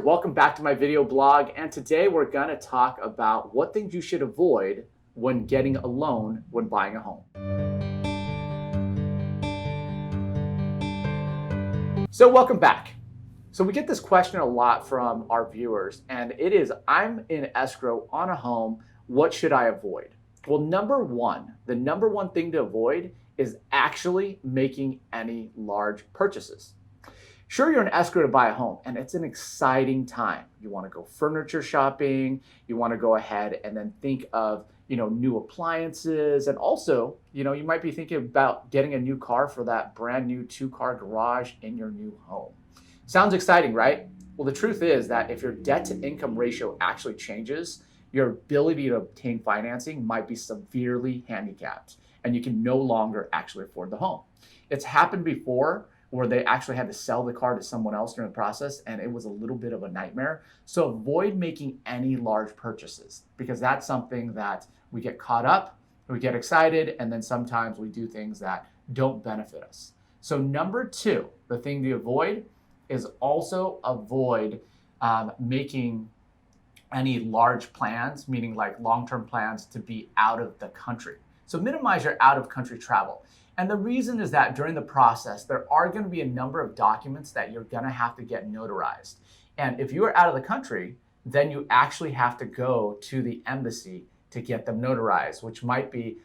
welcome back to my video blog, and today we're going to talk about what things you should avoid when getting a loan when buying a home. So welcome back. So we get this question a lot from our viewers, and it is, I'm in escrow on a home, what should I avoid? Well, the number one thing to avoid is actually making any large purchases. Sure, you're in escrow to buy a home, and it's an exciting time. You want to go furniture shopping, you want to go ahead and then think of, new appliances, and also, you might be thinking about getting a new car for that brand new 2-car garage in your new home. Sounds exciting, right? Well, the truth is that if your debt to income ratio actually changes, your ability to obtain financing might be severely handicapped, and you can no longer actually afford the home. It's happened before where they actually had to sell the car to someone else during the process, and it was a little bit of a nightmare. So avoid making any large purchases, because that's something that we get caught up, we get excited, and then sometimes we do things that don't benefit us. So number 2, the thing to avoid is also avoid making any large plans, meaning like long-term plans to be out of the country. So minimize your out-of-country travel. And the reason is that during the process, there are going to be a number of documents that you're going to have to get notarized. And if you are out of the country, then you actually have to go to the embassy to get them notarized, which might be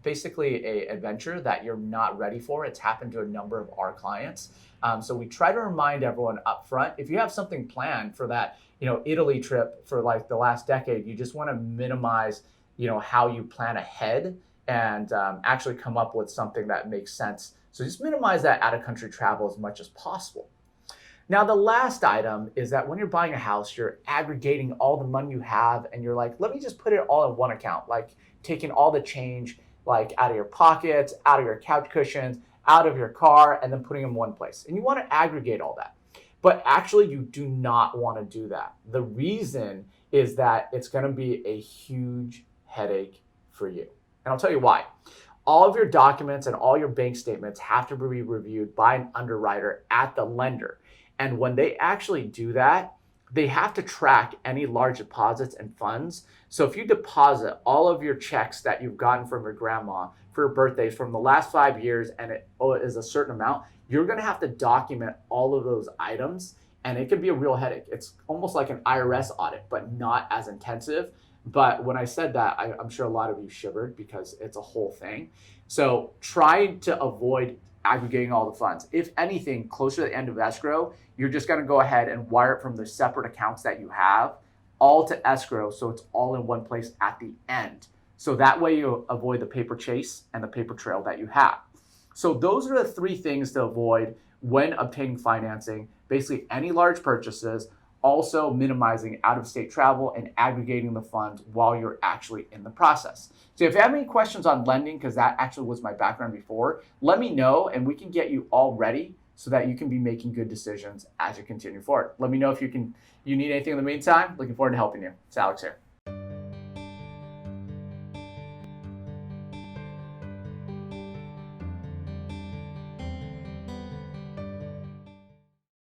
basically an adventure that you're not ready for. It's happened to a number of our clients. So we try to remind everyone up front, if you have something planned for that, Italy trip for like the last decade, you just want to minimize, how you plan ahead and actually come up with something that makes sense. So just minimize that out-of-country travel as much as possible. Now, the last item is that when you're buying a house, you're aggregating all the money you have, and you're like, let me just put it all in one account, like taking all the change like out of your pockets, out of your couch cushions, out of your car, and then putting them in one place. And you want to aggregate all that. But actually, you do not want to do that. The reason is that it's going to be a huge headache for you. And I'll tell you why. All of your documents and all your bank statements have to be reviewed by an underwriter at the lender. And when they actually do that, they have to track any large deposits and funds. So if you deposit all of your checks that you've gotten from your grandma for your birthdays from the last 5 years, and it is a certain amount, you're going to have to document all of those items, and it can be a real headache. It's almost like an IRS audit, but not as intensive. But when I said that, I'm sure a lot of you shivered because it's a whole thing. So try to avoid aggregating all the funds. If anything, closer to the end of escrow, you're just going to go ahead and wire it from the separate accounts that you have all to escrow, so it's all in one place at the end. So that way you avoid the paper chase and the paper trail that you have. So those are the 3 things to avoid when obtaining financing. Basically, any large purchases, also minimizing out-of-state travel, and aggregating the funds while you're actually in the process. So if you have any questions on lending, because that actually was my background before, let me know and we can get you all ready so that you can be making good decisions as you continue forward. Let me know if you need anything in the meantime. Looking forward to helping you. It's Alex here.